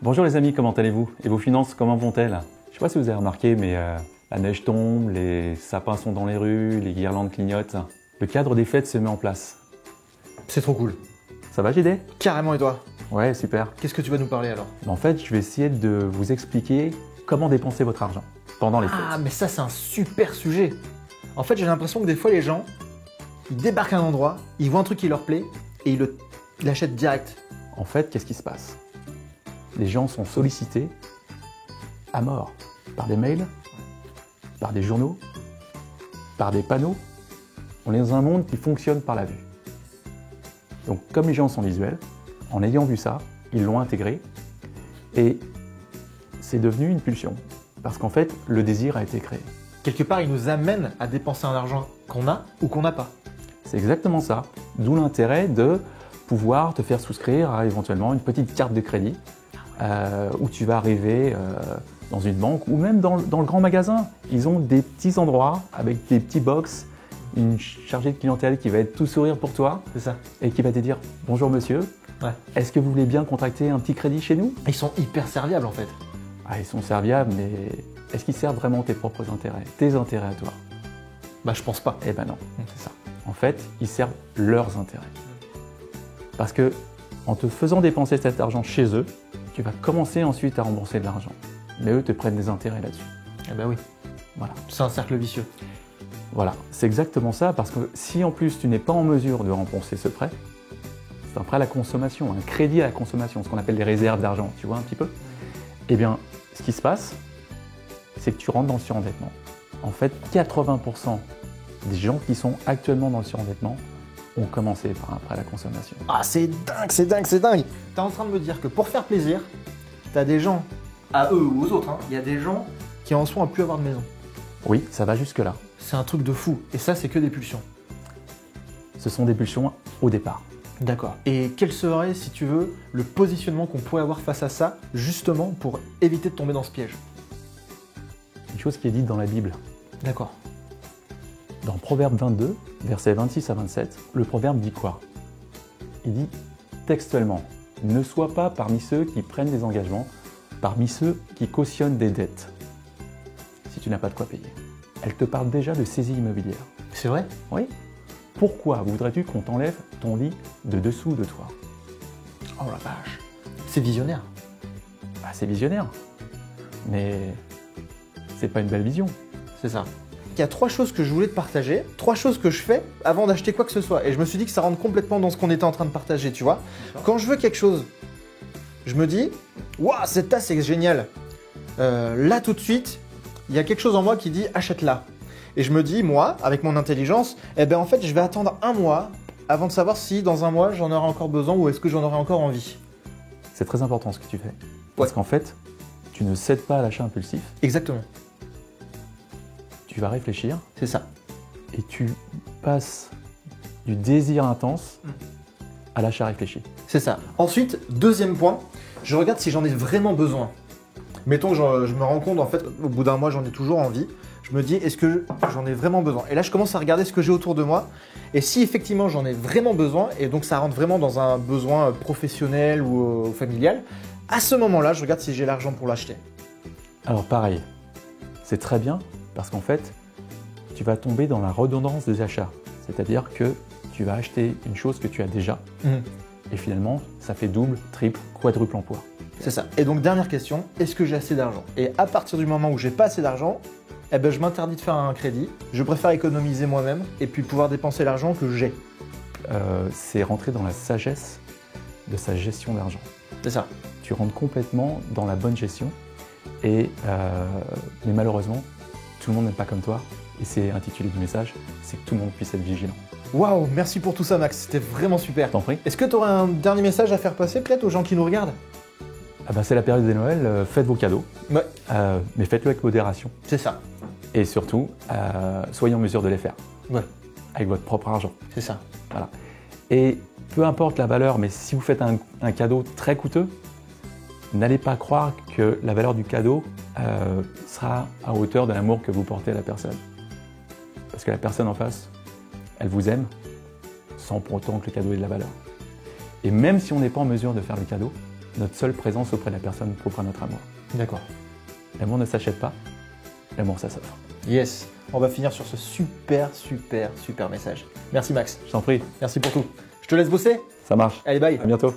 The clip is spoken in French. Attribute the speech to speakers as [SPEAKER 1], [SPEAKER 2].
[SPEAKER 1] Bonjour les amis, comment allez-vous? Et vos finances, comment vont-elles? Je ne sais pas si vous avez remarqué, mais la neige tombe, les sapins sont dans les rues, les guirlandes clignotent. Le cadre des fêtes se met en place.
[SPEAKER 2] C'est trop cool.
[SPEAKER 1] Ça va, JD?
[SPEAKER 2] Carrément, et toi?
[SPEAKER 1] Ouais, super.
[SPEAKER 2] Qu'est-ce que tu vas nous parler alors?
[SPEAKER 1] En fait, je vais essayer de vous expliquer comment dépenser votre argent pendant les fêtes.
[SPEAKER 2] Ah, mais ça, c'est un super sujet. En fait, j'ai l'impression que des fois, les gens, ils débarquent à un endroit, ils voient un truc qui leur plaît et ils l'achètent direct.
[SPEAKER 1] En fait, qu'est-ce qui se passe? Les gens sont sollicités à mort par des mails, par des journaux, par des panneaux. On est dans un monde qui fonctionne par la vue. Donc, comme les gens sont visuels, en ayant vu ça, ils l'ont intégré et c'est devenu une pulsion. Parce qu'en fait, le désir a été créé.
[SPEAKER 2] Quelque part, ils nous amènent à dépenser un argent qu'on a ou qu'on n'a pas.
[SPEAKER 1] C'est exactement ça. D'où l'intérêt de pouvoir te faire souscrire à éventuellement une petite carte de crédit où tu vas arriver dans une banque ou même dans le grand magasin. Ils ont des petits endroits avec des petits box, une chargée de clientèle qui va être tout sourire pour toi.
[SPEAKER 2] C'est ça.
[SPEAKER 1] Et qui va te dire « Bonjour monsieur,
[SPEAKER 2] Ouais.
[SPEAKER 1] est-ce que vous voulez bien contracter un petit crédit chez nous ?»
[SPEAKER 2] Ils sont hyper serviables en fait.
[SPEAKER 1] Ah, ils sont serviables, mais est-ce qu'ils servent vraiment tes propres intérêts, tes intérêts à toi?
[SPEAKER 2] Bah, je pense pas.
[SPEAKER 1] Eh ben non, c'est ça. En fait, ils servent leurs intérêts. Parce que en te faisant dépenser cet argent chez eux, tu vas commencer ensuite à rembourser de l'argent. Mais eux te prennent des intérêts là-dessus.
[SPEAKER 2] Eh ben oui.
[SPEAKER 1] Voilà.
[SPEAKER 2] C'est un cercle vicieux.
[SPEAKER 1] Voilà, c'est exactement ça, parce que si en plus tu n'es pas en mesure de rembourser ce prêt, c'est un prêt à la consommation, un crédit à la consommation, ce qu'on appelle les réserves d'argent, tu vois un petit peu? Eh bien, ce qui se passe, c'est que tu rentres dans le surendettement. En fait, 80% des gens qui sont actuellement dans le surendettement ont commencé par un prêt à la consommation.
[SPEAKER 2] Ah, c'est dingue, c'est dingue, c'est dingue. T'es en train de me dire que pour faire plaisir, t'as des gens, à eux ou aux autres, il y a des gens qui en sont à plus avoir de maison.
[SPEAKER 1] Oui, ça va jusque-là.
[SPEAKER 2] C'est un truc de fou. Et ça, c'est que des pulsions.
[SPEAKER 1] Ce sont des pulsions au départ.
[SPEAKER 2] D'accord. Et quel serait, si tu veux, le positionnement qu'on pourrait avoir face à ça, justement pour éviter de tomber dans ce piège?
[SPEAKER 1] Une chose qui est dite dans la Bible.
[SPEAKER 2] D'accord.
[SPEAKER 1] Dans Proverbe 22, versets 26 à 27, le proverbe dit quoi? Il dit textuellement « Ne sois pas parmi ceux qui prennent des engagements, parmi ceux qui cautionnent des dettes, si tu n'as pas de quoi payer. » Elle te parle déjà de saisie immobilière.
[SPEAKER 2] C'est vrai?
[SPEAKER 1] Oui. Pourquoi voudrais-tu qu'on t'enlève ton lit de dessous de toi?
[SPEAKER 2] Oh la vache. C'est visionnaire.
[SPEAKER 1] Bah, c'est visionnaire, mais c'est pas une belle vision.
[SPEAKER 2] C'est ça. Il y a 3 choses que je voulais te partager, 3 choses que je fais avant d'acheter quoi que ce soit. Et je me suis dit que ça rentre complètement dans ce qu'on était en train de partager, tu vois. Quand je veux quelque chose, je me dis « Waouh, cette tasse, c'est génial !» Là, tout de suite, il y a quelque chose en moi qui dit « Achète-la !» Et je me dis, moi, avec mon intelligence, eh ben en fait, je vais attendre un mois avant de savoir si dans un mois, j'en aurai encore besoin ou est-ce que j'en aurai encore envie.
[SPEAKER 1] C'est très important ce que tu fais. Parce qu'en fait, tu ne cèdes pas à l'achat impulsif.
[SPEAKER 2] Exactement.
[SPEAKER 1] Tu vas réfléchir.
[SPEAKER 2] C'est ça.
[SPEAKER 1] Et tu passes du désir intense à l'achat réfléchi.
[SPEAKER 2] C'est ça. Ensuite, deuxième point, je regarde si j'en ai vraiment besoin. Mettons que je me rends compte, en fait, au bout d'un mois, j'en ai toujours envie. Je me dis, est-ce que j'en ai vraiment besoin? Et là, je commence à regarder ce que j'ai autour de moi. Et si effectivement j'en ai vraiment besoin, et donc ça rentre vraiment dans un besoin professionnel ou familial, à ce moment-là, je regarde si j'ai l'argent pour l'acheter.
[SPEAKER 1] Alors pareil, c'est très bien parce qu'en fait, tu vas tomber dans la redondance des achats. C'est-à-dire que tu vas acheter une chose que tu as déjà. Et finalement, ça fait double, triple, quadruple emploi.
[SPEAKER 2] C'est ça. Et donc, dernière question, est-ce que j'ai assez d'argent? Et à partir du moment où j'ai pas assez d'argent, eh ben, je m'interdis de faire un crédit. Je préfère économiser moi-même et puis pouvoir dépenser l'argent que j'ai.
[SPEAKER 1] C'est rentrer dans la sagesse de sa gestion d'argent.
[SPEAKER 2] C'est ça.
[SPEAKER 1] Tu rentres complètement dans la bonne gestion. Mais malheureusement, tout le monde n'est pas comme toi. Et c'est intitulé du message, c'est que tout le monde puisse être vigilant.
[SPEAKER 2] Waouh, merci pour tout ça Max, c'était vraiment super.
[SPEAKER 1] T'en prie.
[SPEAKER 2] Est-ce que tu aurais un dernier message à faire passer peut-être aux gens qui nous regardent?
[SPEAKER 1] Ah bah, c'est la période des Noëls, faites vos cadeaux,
[SPEAKER 2] Ouais.
[SPEAKER 1] mais faites-le avec modération.
[SPEAKER 2] C'est ça.
[SPEAKER 1] Et surtout, soyez en mesure de les faire.
[SPEAKER 2] Ouais.
[SPEAKER 1] Avec votre propre argent.
[SPEAKER 2] C'est ça.
[SPEAKER 1] Voilà. Et peu importe la valeur, mais si vous faites un cadeau très coûteux, n'allez pas croire que la valeur du cadeau sera à hauteur de l'amour que vous portez à la personne. Parce que la personne en face, elle vous aime sans pour autant que le cadeau ait de la valeur. Et même si on n'est pas en mesure de faire le cadeau, notre seule présence auprès de la personne propre à notre amour.
[SPEAKER 2] D'accord.
[SPEAKER 1] L'amour ne s'achète pas, l'amour ça s'offre.
[SPEAKER 2] Yes. On va finir sur ce super message. Merci Max.
[SPEAKER 1] Je t'en prie,
[SPEAKER 2] Merci pour tout. Je te laisse bosser.
[SPEAKER 1] ça marche.
[SPEAKER 2] Allez, bye.
[SPEAKER 1] À bientôt.